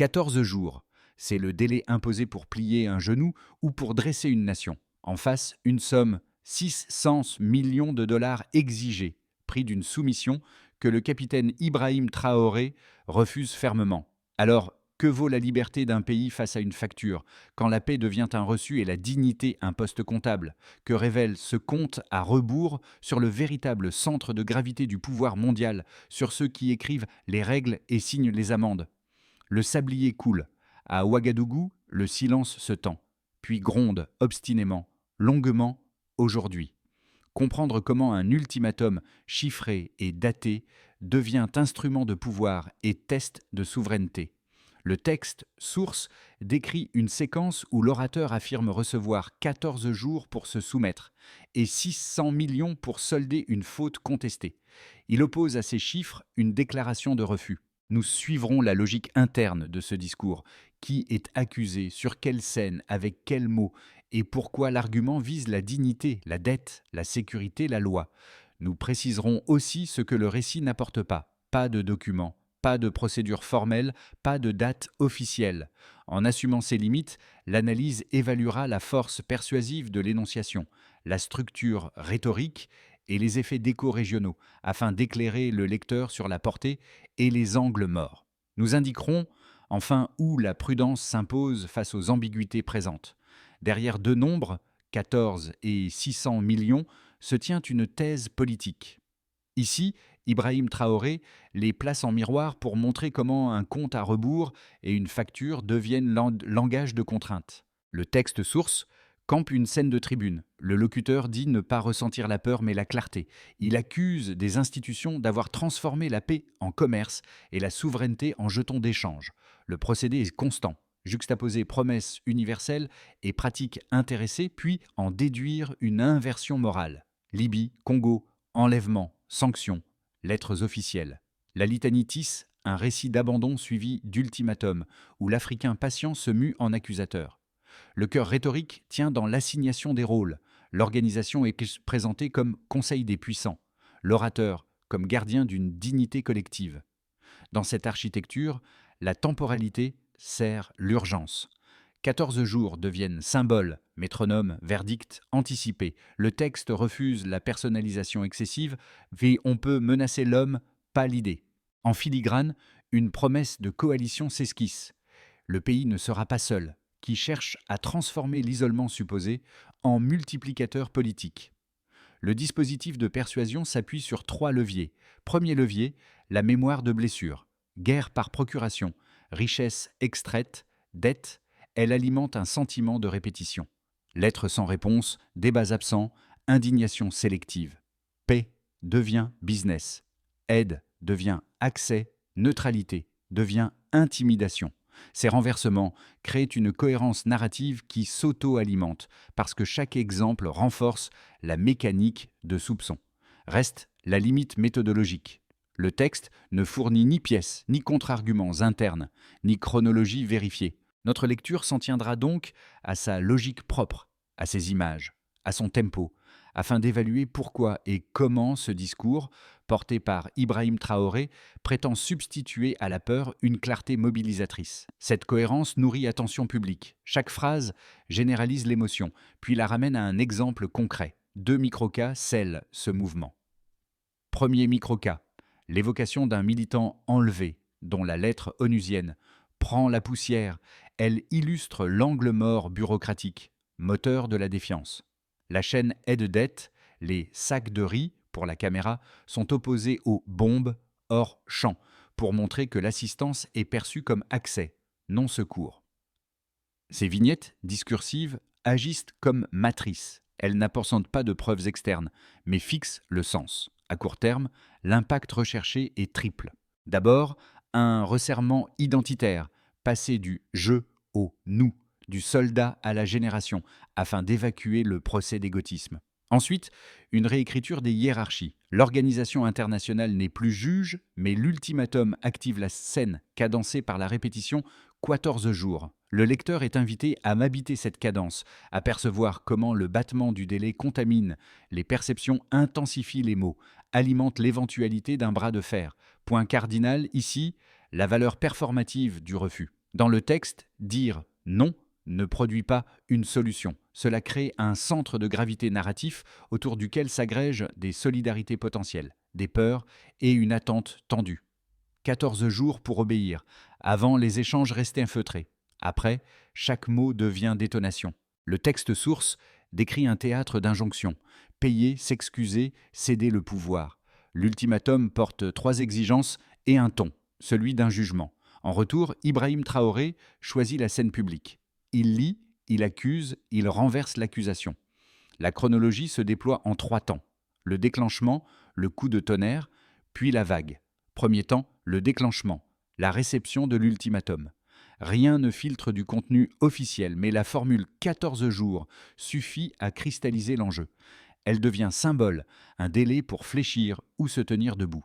14 jours, c'est le délai imposé pour plier un genou ou pour dresser une nation. En face, une somme 600 millions de dollars exigée, prix d'une soumission que le capitaine Ibrahim Traoré refuse fermement. Alors, que vaut la liberté d'un pays face à une facture, quand la paix devient un reçu et la dignité un poste comptable? Que révèle ce compte à rebours sur le véritable centre de gravité du pouvoir mondial, sur ceux qui écrivent les règles et signent les amendes? Le sablier coule. À Ouagadougou, le silence se tend, puis gronde obstinément, longuement, aujourd'hui. Comprendre comment un ultimatum chiffré et daté devient instrument de pouvoir et test de souveraineté. Le texte source décrit une séquence où l'orateur affirme recevoir 14 jours pour se soumettre et 600 millions pour solder une faute contestée. Il oppose à ces chiffres une déclaration de refus. Nous suivrons la logique interne de ce discours. Qui est accusé, sur quelle scène, avec quels mots, et pourquoi l'argument vise la dignité, la dette, la sécurité, la loi. Nous préciserons aussi ce que le récit n'apporte pas. Pas de documents, pas de procédure formelle, pas de date officielle. En assumant ces limites, l'analyse évaluera la force persuasive de l'énonciation, la structure rhétorique et les effets d'écho régionaux, afin d'éclairer le lecteur sur la portée et les angles morts. Nous indiquerons enfin où la prudence s'impose face aux ambiguïtés présentes. Derrière deux nombres, 14 et 600 millions, se tient une thèse politique. Ici, Ibrahim Traoré les place en miroir pour montrer comment un compte à rebours et une facture deviennent langage de contrainte. Le texte source campe une scène de tribune. Le locuteur dit ne pas ressentir la peur mais la clarté. Il accuse des institutions d'avoir transformé la paix en commerce et la souveraineté en jeton d'échange. Le procédé est constant. Juxtaposer promesses universelles et pratiques intéressées, puis en déduire une inversion morale. Libye, Congo, enlèvement, sanctions, lettres officielles. La litanie tisse un récit d'abandon suivi d'ultimatum, où l'Africain patient se mue en accusateur. Le cœur rhétorique tient dans l'assignation des rôles. L'organisation est présentée comme conseil des puissants, l'orateur comme gardien d'une dignité collective. Dans cette architecture, la temporalité sert l'urgence. 14 jours deviennent symboles, métronome, verdict, anticipé. Le texte refuse la personnalisation excessive, mais on peut menacer l'homme, pas l'idée. En filigrane, une promesse de coalition s'esquisse. Le pays ne sera pas seul, qui cherche à transformer l'isolement supposé en multiplicateur politique. Le dispositif de persuasion s'appuie sur 3 leviers. Premier levier, la mémoire de blessure. Guerre par procuration, richesse extraite, dette, elle alimente un sentiment de répétition. Lettres sans réponse, débats absents, indignation sélective. Paix devient business. Aide devient accès, neutralité devient intimidation. Ces renversements créent une cohérence narrative qui s'auto-alimente parce que chaque exemple renforce la mécanique de soupçon. Reste la limite méthodologique. Le texte ne fournit ni pièces, ni contre-arguments internes, ni chronologie vérifiée. Notre lecture s'en tiendra donc à sa logique propre, à ses images, à son tempo, afin d'évaluer pourquoi et comment ce discours, porté par Ibrahim Traoré, prétend substituer à la peur une clarté mobilisatrice. Cette cohérence nourrit attention publique. Chaque phrase généralise l'émotion, puis la ramène à un exemple concret. 2 microcas scellent ce mouvement. Premier microcas, l'évocation d'un militant enlevé, dont la lettre onusienne prend la poussière. Elle illustre l'angle mort bureaucratique, moteur de la défiance. La chaîne aide-dette, les sacs de riz, pour la caméra, sont opposés aux bombes hors champ, pour montrer que l'assistance est perçue comme accès, non secours. Ces vignettes discursives agissent comme matrices. Elles n'apportent pas de preuves externes, mais fixent le sens. À court terme, l'impact recherché est triple. D'abord, un resserrement identitaire, passer du « je » au « nous », du soldat à la génération, afin d'évacuer le procès d'égotisme. Ensuite, une réécriture des hiérarchies. L'organisation internationale n'est plus juge, mais l'ultimatum active la scène, cadencée par la répétition 14 jours. Le lecteur est invité à m'habiter cette cadence, à percevoir comment le battement du délai contamine, les perceptions intensifient les mots, alimente l'éventualité d'un bras de fer. Point cardinal ici, la valeur performative du refus. Dans le texte, dire non ne produit pas une solution. Cela crée un centre de gravité narratif autour duquel s'agrègent des solidarités potentielles, des peurs et une attente tendue. 14 jours pour obéir. Avant, les échanges restaient feutrés. Après, chaque mot devient détonation. Le texte source décrit un théâtre d'injonctions. Payer, s'excuser, céder le pouvoir. L'ultimatum porte 3 exigences et un ton, celui d'un jugement. En retour, Ibrahim Traoré choisit la scène publique. Il lit, il accuse, il renverse l'accusation. La chronologie se déploie en 3 temps. Le déclenchement, le coup de tonnerre, puis la vague. Premier temps, le déclenchement, la réception de l'ultimatum. Rien ne filtre du contenu officiel, mais la formule 14 jours suffit à cristalliser l'enjeu. Elle devient symbole, un délai pour fléchir ou se tenir debout.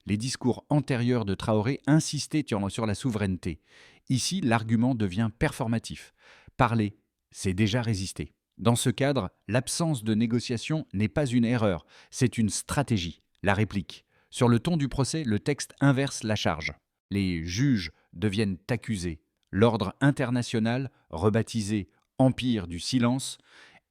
Les discours antérieurs de Traoré insistaient sur la souveraineté. Ici, l'argument devient performatif. Parler, c'est déjà résister. Dans ce cadre, l'absence de négociation n'est pas une erreur, c'est une stratégie, la réplique. Sur le ton du procès, le texte inverse la charge. Les juges deviennent accusés. L'ordre international, rebaptisé Empire du silence,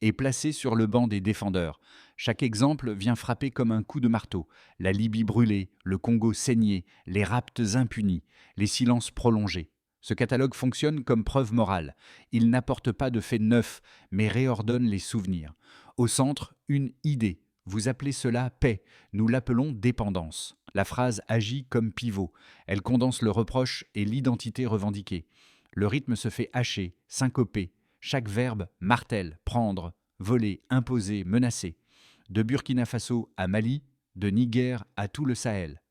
est placé sur le banc des défendeurs. Chaque exemple vient frapper comme un coup de marteau. La Libye brûlée, le Congo saigné, les rapts impunis, les silences prolongés. Ce catalogue fonctionne comme preuve morale. Il n'apporte pas de faits neufs, mais réordonne les souvenirs. Au centre, une idée. Vous appelez cela paix, nous l'appelons dépendance. La phrase agit comme pivot. Elle condense le reproche et l'identité revendiquée. Le rythme se fait hacher, syncoper. Chaque verbe martèle, prendre, voler, imposer, menacer. De Burkina Faso à Mali, de Niger à tout le Sahel.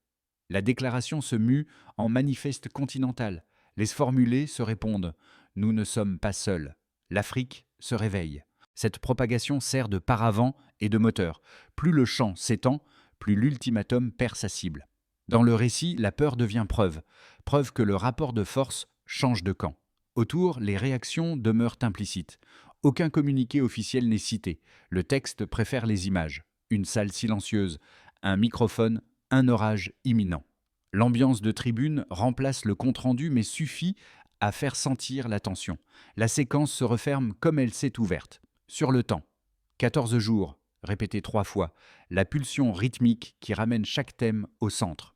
La déclaration se mue en manifeste continental. Les formulés se répondent. Nous ne sommes pas seuls. L'Afrique se réveille. Cette propagation sert de paravent et de moteur. Plus le champ s'étend, plus l'ultimatum perd sa cible. Dans le récit, la peur devient preuve. Preuve que le rapport de force change de camp. Autour, les réactions demeurent implicites. Aucun communiqué officiel n'est cité. Le texte préfère les images. Une salle silencieuse, un microphone, un orage imminent. L'ambiance de tribune remplace le compte-rendu mais suffit à faire sentir la tension. La séquence se referme comme elle s'est ouverte. Sur le temps. 14 jours, répété 3 fois. La pulsion rythmique qui ramène chaque thème au centre.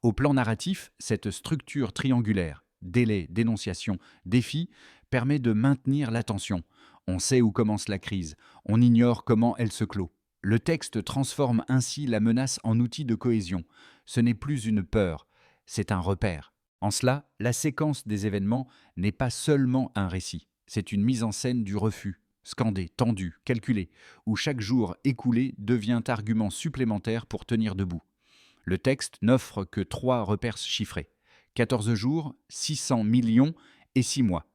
Au plan narratif, cette structure triangulaire, délai, dénonciation, défi, permet de maintenir l'attention. On sait où commence la crise, on ignore comment elle se clôt. Le texte transforme ainsi la menace en outil de cohésion. Ce n'est plus une peur, c'est un repère. En cela, la séquence des événements n'est pas seulement un récit, c'est une mise en scène du refus, scandé, tendu, calculé, où chaque jour écoulé devient argument supplémentaire pour tenir debout. Le texte n'offre que 3 repères chiffrés. 14 jours, 600 millions et 6 mois.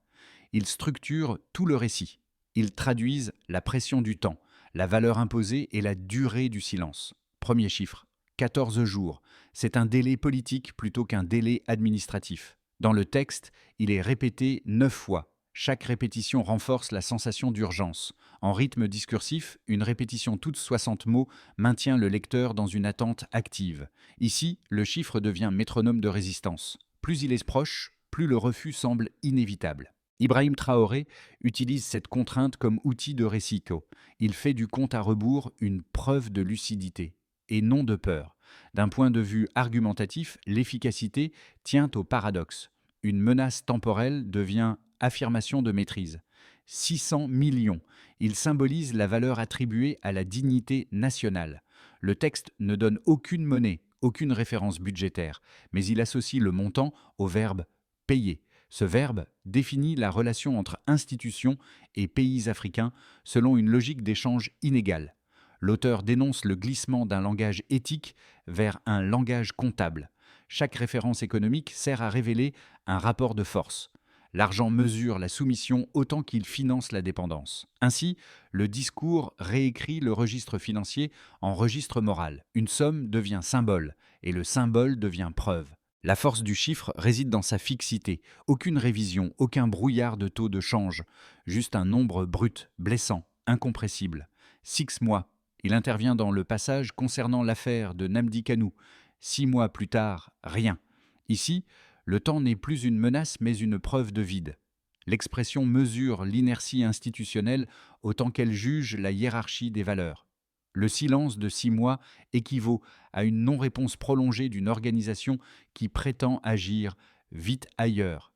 Ils structurent tout le récit. Ils traduisent la pression du temps, la valeur imposée et la durée du silence. Premier chiffre, 14 jours. C'est un délai politique plutôt qu'un délai administratif. Dans le texte, il est répété 9 fois. Chaque répétition renforce la sensation d'urgence. En rythme discursif, une répétition toute 60 mots maintient le lecteur dans une attente active. Ici, le chiffre devient métronome de résistance. Plus il est proche, plus le refus semble inévitable. Ibrahim Traoré utilise cette contrainte comme outil de récito. Il fait du compte à rebours une preuve de lucidité, et non de peur. D'un point de vue argumentatif, l'efficacité tient au paradoxe. Une menace temporelle devient affirmation de maîtrise. 600 millions. Il symbolise la valeur attribuée à la dignité nationale. Le texte ne donne aucune monnaie, aucune référence budgétaire, mais il associe le montant au verbe « payer ». Ce verbe définit la relation entre institutions et pays africains selon une logique d'échange inégale. L'auteur dénonce le glissement d'un langage éthique vers un langage comptable. Chaque référence économique sert à révéler un rapport de force. L'argent mesure la soumission autant qu'il finance la dépendance. Ainsi, le discours réécrit le registre financier en registre moral. Une somme devient symbole, et le symbole devient preuve. La force du chiffre réside dans sa fixité. Aucune révision, aucun brouillard de taux de change. Juste un nombre brut, blessant, incompressible. 6 mois. Il intervient dans le passage concernant l'affaire de Namdi Kanou. 6 mois plus tard, rien. Ici, Le temps n'est plus une menace mais une preuve de vide. L'expression mesure l'inertie institutionnelle autant qu'elle juge la hiérarchie des valeurs. Le silence de 6 mois équivaut à une non-réponse prolongée d'une organisation qui prétend agir vite ailleurs.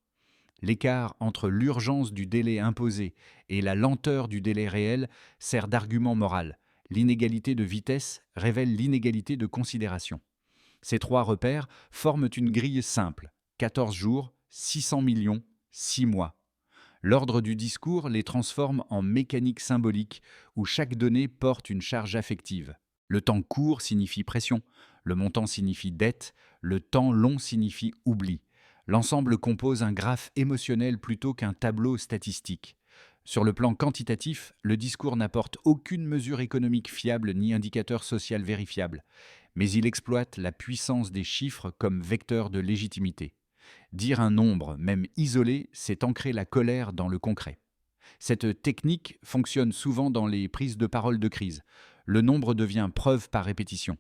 L'écart entre l'urgence du délai imposé et la lenteur du délai réel sert d'argument moral. L'inégalité de vitesse révèle l'inégalité de considération. Ces 3 repères forment une grille simple: 14 jours, 600 millions, 6 mois. L'ordre du discours les transforme en mécanique symbolique où chaque donnée porte une charge affective. Le temps court signifie pression, le montant signifie dette, le temps long signifie oubli. L'ensemble compose un graphe émotionnel plutôt qu'un tableau statistique. Sur le plan quantitatif, le discours n'apporte aucune mesure économique fiable ni indicateur social vérifiable, mais il exploite la puissance des chiffres comme vecteur de légitimité. Dire un nombre, même isolé, c'est ancrer la colère dans le concret. Cette technique fonctionne souvent dans les prises de parole de crise. Le nombre devient preuve par répétition.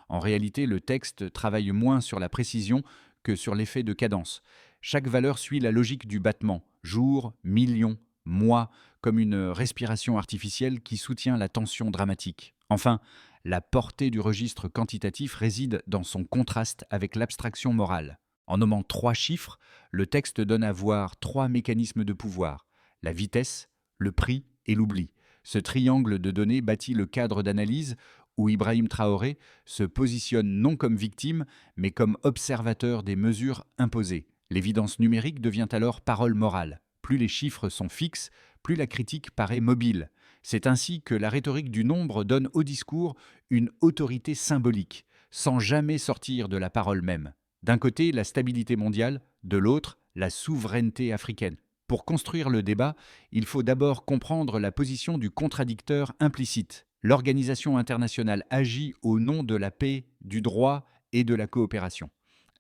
En réalité, le texte travaille moins sur la précision que sur l'effet de cadence. Chaque valeur suit la logique du battement, jour, million, mois, comme une respiration artificielle qui soutient la tension dramatique. Enfin, la portée du registre quantitatif réside dans son contraste avec l'abstraction morale. En nommant 3 chiffres, le texte donne à voir 3 mécanismes de pouvoir: la vitesse, le prix et l'oubli. Ce triangle de données bâtit le cadre d'analyse où Ibrahim Traoré se positionne non comme victime, mais comme observateur des mesures imposées. L'évidence numérique devient alors parole morale. Plus les chiffres sont fixes, plus la critique paraît mobile. C'est ainsi que la rhétorique du nombre donne au discours une autorité symbolique, sans jamais sortir de la parole même. D'un côté, la stabilité mondiale, de l'autre, la souveraineté africaine. Pour construire le débat, il faut d'abord comprendre la position du contradicteur implicite. L'organisation internationale agit au nom de la paix, du droit et de la coopération.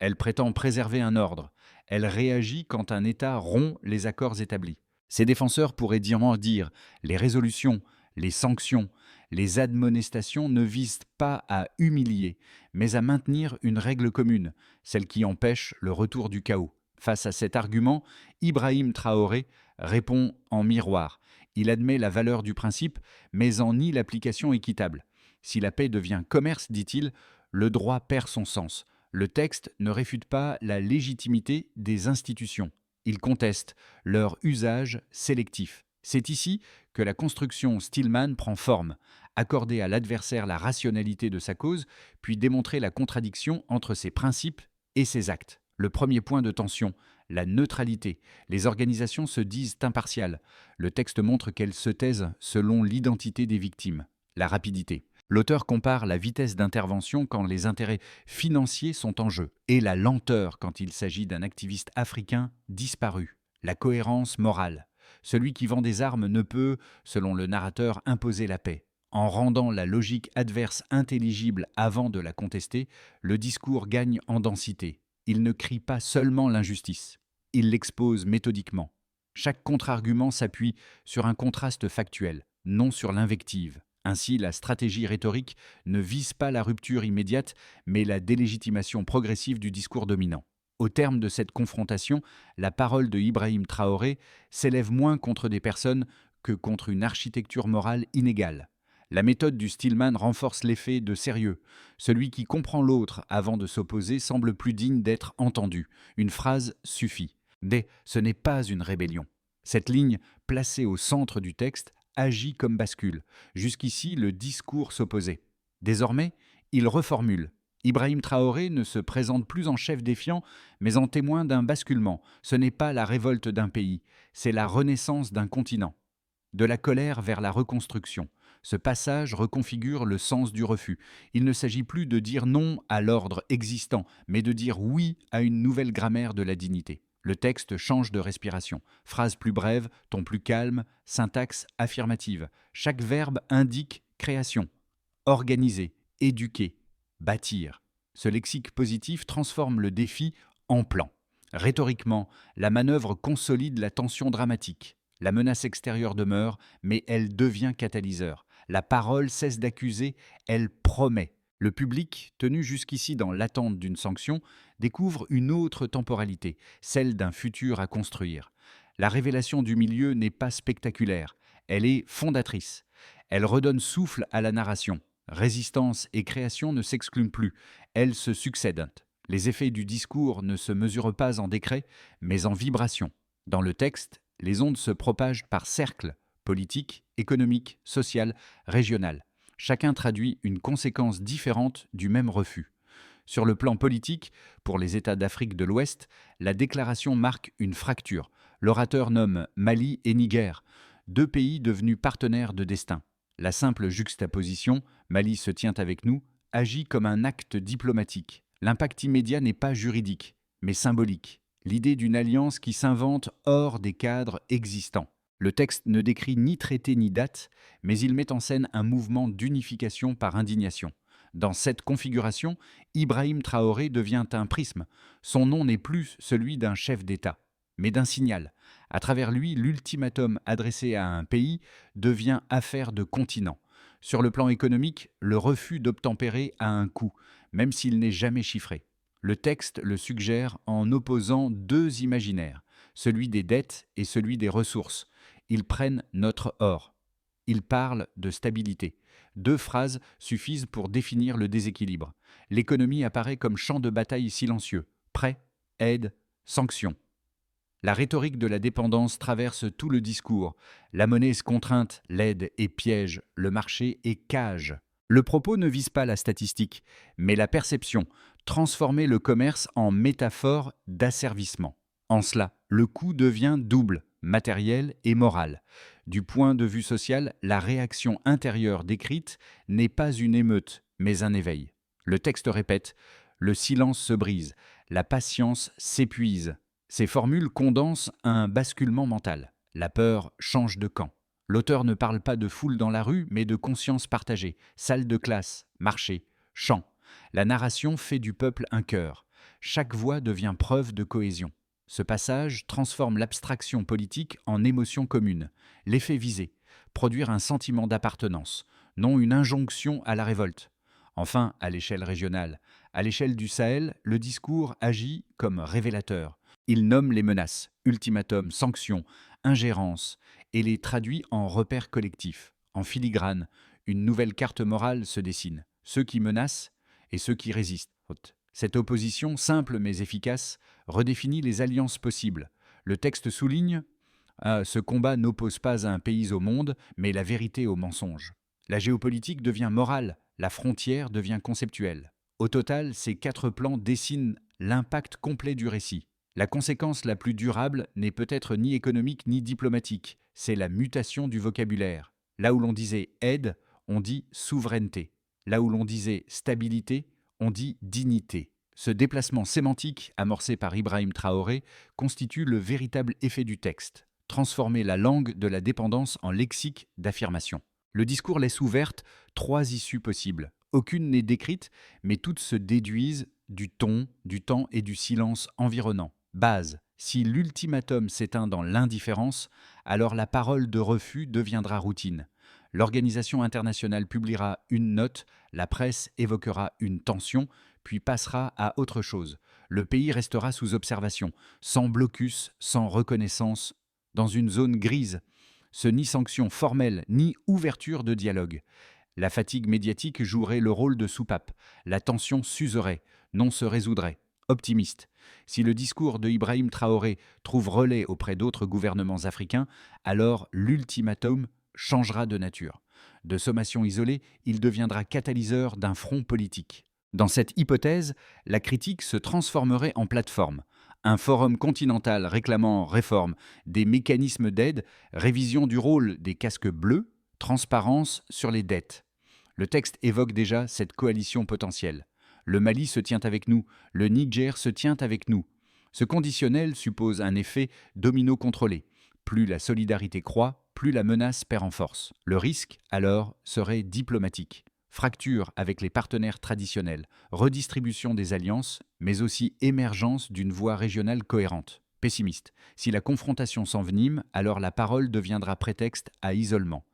Elle prétend préserver un ordre. Elle réagit quand un État rompt les accords établis. Ses défenseurs pourraient dire les résolutions, les sanctions, les admonestations ne visent pas à humilier, mais à maintenir une règle commune, celle qui empêche le retour du chaos. Face à cet argument, Ibrahim Traoré répond en miroir. Il admet la valeur du principe, mais en nie l'application équitable. Si la paix devient commerce, dit-il, le droit perd son sens. Le texte ne réfute pas la légitimité des institutions. Il conteste leur usage sélectif. C'est ici que la construction Stillman prend forme: accorder à l'adversaire la rationalité de sa cause, puis démontrer la contradiction entre ses principes et ses actes. Le premier point de tension, la neutralité. Les organisations se disent impartiales. Le texte montre qu'elles se taisent selon l'identité des victimes. La rapidité. L'auteur compare la vitesse d'intervention quand les intérêts financiers sont en jeu et la lenteur quand il s'agit d'un activiste africain disparu. La cohérence morale. Celui qui vend des armes ne peut, selon le narrateur, imposer la paix. En rendant la logique adverse intelligible avant de la contester, le discours gagne en densité. Il ne crie pas seulement l'injustice, il l'expose méthodiquement. Chaque contre-argument s'appuie sur un contraste factuel, non sur l'invective. Ainsi, la stratégie rhétorique ne vise pas la rupture immédiate, mais la délégitimation progressive du discours dominant. Au terme de cette confrontation, la parole de Ibrahim Traoré s'élève moins contre des personnes que contre une architecture morale inégale. La méthode du Stillman renforce l'effet de sérieux. Celui qui comprend l'autre avant de s'opposer semble plus digne d'être entendu. Une phrase suffit. Ce n'est pas une rébellion. Cette ligne, placée au centre du texte, agit comme bascule. Jusqu'ici, le discours s'opposait. Désormais, il reformule. Ibrahim Traoré ne se présente plus en chef défiant, mais en témoin d'un basculement. Ce n'est pas la révolte d'un pays, c'est la renaissance d'un continent. De la colère vers la reconstruction. Ce passage reconfigure le sens du refus. Il ne s'agit plus de dire non à l'ordre existant, mais de dire oui à une nouvelle grammaire de la dignité. Le texte change de respiration. Phrase plus brève, ton plus calme, syntaxe affirmative. Chaque verbe indique création, organiser, éduquer, bâtir. Ce lexique positif transforme le défi en plan. Rhétoriquement, la manœuvre consolide la tension dramatique. La menace extérieure demeure, mais elle devient catalyseur. La parole cesse d'accuser, elle promet. Le public, tenu jusqu'ici dans l'attente d'une sanction, découvre une autre temporalité, celle d'un futur à construire. La révélation du milieu n'est pas spectaculaire, elle est fondatrice. Elle redonne souffle à la narration. Résistance et création ne s'excluent plus, elles se succèdent. Les effets du discours ne se mesurent pas en décrets, mais en vibrations. Dans le texte, les ondes se propagent par cercles, politiques, économiques, sociales, régionales. Chacun traduit une conséquence différente du même refus. Sur le plan politique, pour les États d'Afrique de l'Ouest, la déclaration marque une fracture. L'orateur nomme Mali et Niger, deux pays devenus partenaires de destin. La simple juxtaposition, Mali se tient avec nous, agit comme un acte diplomatique. L'impact immédiat n'est pas juridique, mais symbolique. L'idée d'une alliance qui s'invente hors des cadres existants. Le texte ne décrit ni traité ni date, mais il met en scène un mouvement d'unification par indignation. Dans cette configuration, Ibrahim Traoré devient un prisme. Son nom n'est plus celui d'un chef d'État, mais d'un signal. À travers lui, l'ultimatum adressé à un pays devient affaire de continent. Sur le plan économique, le refus d'obtempérer a un coût, même s'il n'est jamais chiffré. Le texte le suggère en opposant deux imaginaires, celui des dettes et celui des ressources. Ils prennent notre or. Ils parlent de stabilité. Deux phrases suffisent pour définir le déséquilibre. L'économie apparaît comme champ de bataille silencieux. Prêt, aide, sanction. La rhétorique de la dépendance traverse tout le discours. La monnaie est contrainte, l'aide est piège, le marché est cage. Le propos ne vise pas la statistique, mais la perception, transformer le commerce en métaphore d'asservissement. En cela, le coût devient double, matériel et moral. Du point de vue social, la réaction intérieure décrite n'est pas une émeute, mais un éveil. Le texte répète, le silence se brise, la patience s'épuise. Ces formules condensent un basculement mental. La peur change de camp. L'auteur ne parle pas de foule dans la rue, mais de conscience partagée, salle de classe, marché, champ. La narration fait du peuple un cœur. Chaque voix devient preuve de cohésion. Ce passage transforme l'abstraction politique en émotion commune. L'effet visé, produire un sentiment d'appartenance, non une injonction à la révolte. Enfin, à l'échelle régionale, à l'échelle du Sahel, le discours agit comme révélateur. Il nomme les menaces, ultimatums, sanctions, ingérences, et les traduit en repères collectifs. En filigrane, une nouvelle carte morale se dessine. Ceux qui menacent et ceux qui résistent. Cette opposition, simple mais efficace, redéfinit les alliances possibles. Le texte souligne ce combat n'oppose pas un pays au monde, mais la vérité au mensonge. La géopolitique devient morale, la frontière devient conceptuelle. Au total, ces quatre plans dessinent l'impact complet du récit. La conséquence la plus durable n'est peut-être ni économique ni diplomatique, c'est la mutation du vocabulaire. Là où l'on disait aide, on dit souveraineté. Là où l'on disait stabilité, on dit dignité. Ce déplacement sémantique, amorcé par Ibrahim Traoré, constitue le véritable effet du texte. Transformer la langue de la dépendance en lexique d'affirmation. Le discours laisse ouvertes trois issues possibles. Aucune n'est décrite, mais toutes se déduisent du ton, du temps et du silence environnant. Base. Si l'ultimatum s'éteint dans l'indifférence, alors la parole de refus deviendra routine. L'organisation internationale publiera une note, la presse évoquera une tension, puis passera à autre chose. Le pays restera sous observation, sans blocus, sans reconnaissance, dans une zone grise. Ni sanction formelle, ni ouverture de dialogue. La fatigue médiatique jouerait le rôle de soupape. La tension s'userait, non se résoudrait. Optimiste. Si le discours de Ibrahim Traoré trouve relais auprès d'autres gouvernements africains, alors l'ultimatum changera de nature. De sommation isolée, il deviendra catalyseur d'un front politique. Dans cette hypothèse, la critique se transformerait en plateforme. Un forum continental réclamant réforme, des mécanismes d'aide, révision du rôle des casques bleus, transparence sur les dettes. Le texte évoque déjà cette coalition potentielle. Le Mali se tient avec nous, le Niger se tient avec nous. Ce conditionnel suppose un effet domino contrôlé. Plus la solidarité croît, plus la menace perd en force. Le risque, alors, serait diplomatique. Fracture avec les partenaires traditionnels, redistribution des alliances, mais aussi émergence d'une voie régionale cohérente. Pessimiste. Si la confrontation s'envenime, alors la parole deviendra prétexte à isolement.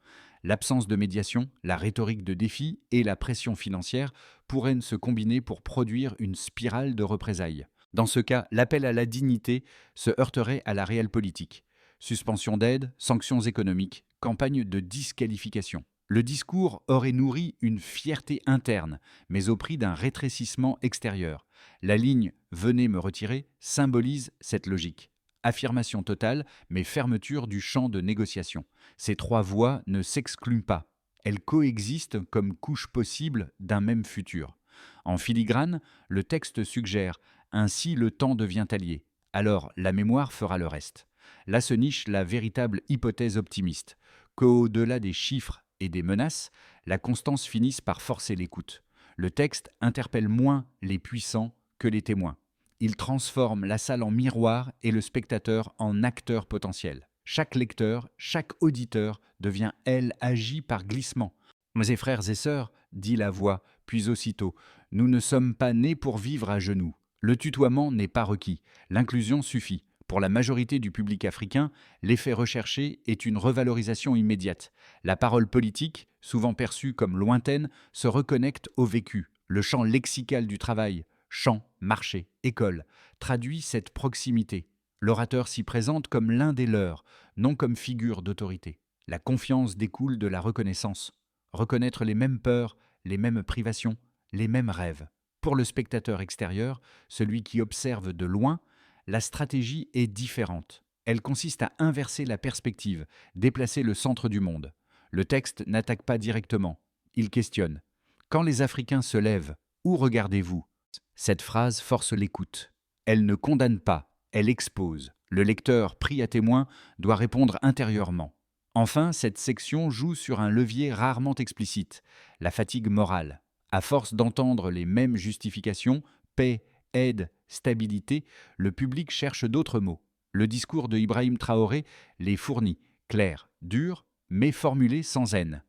L'absence de médiation, la rhétorique de défi et la pression financière pourraient se combiner pour produire une spirale de représailles. Dans ce cas, l'appel à la dignité se heurterait à la réelle politique. Suspension d'aide, sanctions économiques, campagne de disqualification. Le discours aurait nourri une fierté interne, mais au prix d'un rétrécissement extérieur. La ligne « Venez me retirer » symbolise cette logique. Affirmation totale, mais fermeture du champ de négociation. Ces trois voies ne s'excluent pas. Elles coexistent comme couches possibles d'un même futur. En filigrane, le texte suggère « Ainsi le temps devient allié ». Alors la mémoire fera le reste. Là se niche la véritable hypothèse optimiste, qu'au-delà des chiffres et des menaces, la constance finisse par forcer l'écoute. Le texte interpelle moins les puissants que les témoins. Il transforme la salle en miroir et le spectateur en acteur potentiel. Chaque lecteur, chaque auditeur devient, elle, agi par glissement. Mes frères et sœurs, dit la voix, puis aussitôt, nous ne sommes pas nés pour vivre à genoux. Le tutoiement n'est pas requis, l'inclusion suffit. Pour la majorité du public africain, l'effet recherché est une revalorisation immédiate. La parole politique, souvent perçue comme lointaine, se reconnecte au vécu. Le champ lexical du travail, champ, marché, école, traduit cette proximité. L'orateur s'y présente comme l'un des leurs, non comme figure d'autorité. La confiance découle de la reconnaissance. Reconnaître les mêmes peurs, les mêmes privations, les mêmes rêves. Pour le spectateur extérieur, celui qui observe de loin, la stratégie est différente. Elle consiste à inverser la perspective, déplacer le centre du monde. Le texte n'attaque pas directement, il questionne. Quand les Africains se lèvent, où regardez-vous ? Cette phrase force l'écoute. Elle ne condamne pas, elle expose. Le lecteur, pris à témoin, doit répondre intérieurement. Enfin, cette section joue sur un levier rarement explicite, la fatigue morale. À force d'entendre les mêmes justifications, paix, aide, stabilité, le public cherche d'autres mots. Le discours de Ibrahim Traoré les fournit, clair, dur, mais formulé sans haine.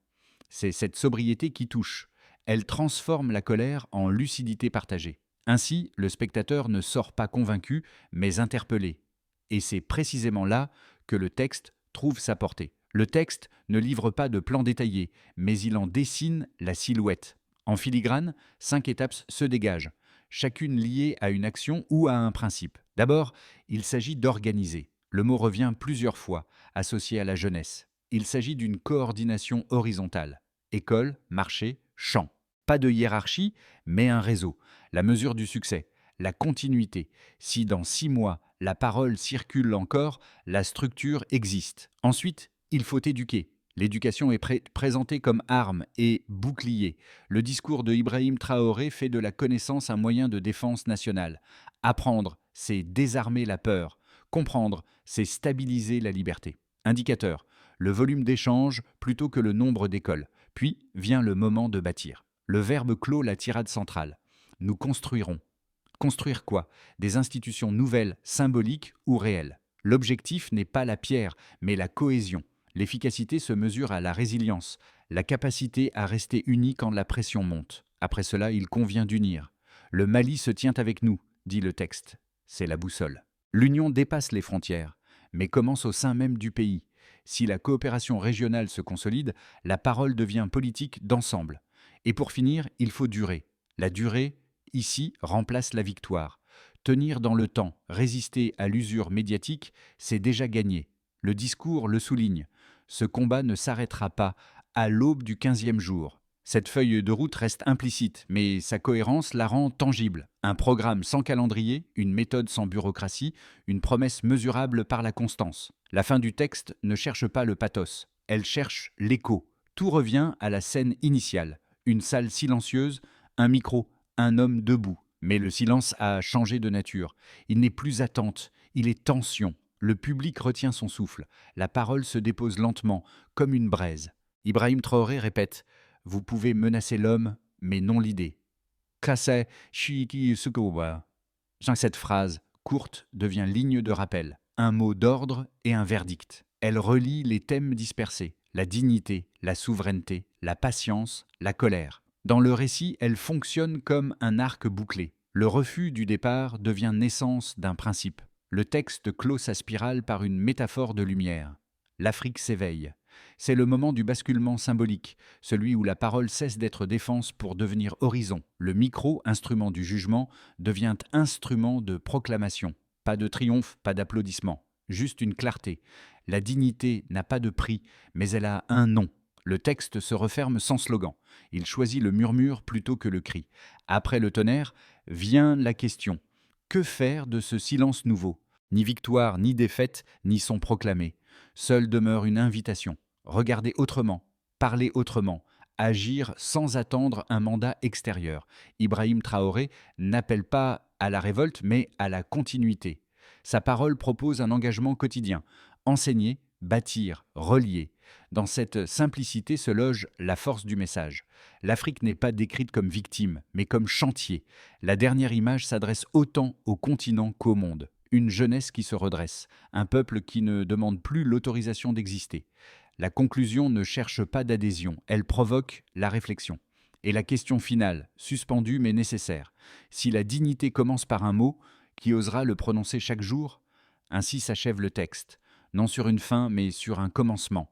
C'est cette sobriété qui touche. Elle transforme la colère en lucidité partagée. Ainsi, le spectateur ne sort pas convaincu, mais interpellé. Et c'est précisément là que le texte trouve sa portée. Le texte ne livre pas de plan détaillé, mais il en dessine la silhouette. En filigrane, 5 étapes se dégagent, chacune liée à une action ou à un principe. D'abord, il s'agit d'organiser. Le mot revient plusieurs fois, associé à la jeunesse. Il s'agit d'une coordination horizontale. École, marché, champ. Pas de hiérarchie, mais un réseau. La mesure du succès, la continuité. Si dans 6 mois, la parole circule encore, la structure existe. Ensuite, il faut éduquer. L'éducation est présentée comme arme et bouclier. Le discours de Ibrahim Traoré fait de la connaissance un moyen de défense nationale. Apprendre, c'est désarmer la peur. Comprendre, c'est stabiliser la liberté. Indicateur, le volume d'échange plutôt que le nombre d'écoles. Puis vient le moment de bâtir. Le verbe clôt la tirade centrale. Nous construirons. Construire quoi ? Des institutions nouvelles, symboliques ou réelles. L'objectif n'est pas la pierre, mais la cohésion. L'efficacité se mesure à la résilience, la capacité à rester unis quand la pression monte. Après cela, il convient d'unir. Le Mali se tient avec nous, dit le texte. C'est la boussole. L'union dépasse les frontières, mais commence au sein même du pays. Si la coopération régionale se consolide, la parole devient politique d'ensemble. Et pour finir, il faut durer. La durée, ici, remplace la victoire. Tenir dans le temps, résister à l'usure médiatique, c'est déjà gagné. Le discours le souligne. Ce combat ne s'arrêtera pas à l'aube du 15e jour. Cette feuille de route reste implicite, mais sa cohérence la rend tangible. Un programme sans calendrier, une méthode sans bureaucratie, une promesse mesurable par la constance. La fin du texte ne cherche pas le pathos, elle cherche l'écho. Tout revient à la scène initiale. Une salle silencieuse, un micro, un homme debout. Mais le silence a changé de nature. Il n'est plus attente, il est tension. Le public retient son souffle. La parole se dépose lentement, comme une braise. Ibrahim Traoré répète « Vous pouvez menacer l'homme, mais non l'idée. » Kase Shiki Sukowa. Cette phrase, courte, devient ligne de rappel. Un mot d'ordre et un verdict. Elle relie les thèmes dispersés. La dignité, la souveraineté, la patience, la colère. Dans le récit, elle fonctionne comme un arc bouclé. Le refus du départ devient naissance d'un principe. Le texte clôt sa spirale par une métaphore de lumière. L'Afrique s'éveille. C'est le moment du basculement symbolique, celui où la parole cesse d'être défense pour devenir horizon. Le micro, instrument du jugement, devient instrument de proclamation. Pas de triomphe, pas d'applaudissement, juste une clarté. La dignité n'a pas de prix, mais elle a un nom. Le texte se referme sans slogan. Il choisit le murmure plutôt que le cri. Après le tonnerre, vient la question. Que faire de ce silence nouveau? Ni victoire, ni défaite, n'y sont proclamées. Seule demeure une invitation. Regarder autrement, parler autrement, agir sans attendre un mandat extérieur. Ibrahim Traoré n'appelle pas à la révolte, mais à la continuité. Sa parole propose un engagement quotidien. Enseigner, bâtir, relier. Dans cette simplicité se loge la force du message. L'Afrique n'est pas décrite comme victime, mais comme chantier. La dernière image s'adresse autant au continent qu'au monde. Une jeunesse qui se redresse, un peuple qui ne demande plus l'autorisation d'exister. La conclusion ne cherche pas d'adhésion, elle provoque la réflexion. Et la question finale, suspendue mais nécessaire. Si la dignité commence par un mot, qui osera le prononcer chaque jour? Ainsi s'achève le texte, non sur une fin mais sur un commencement.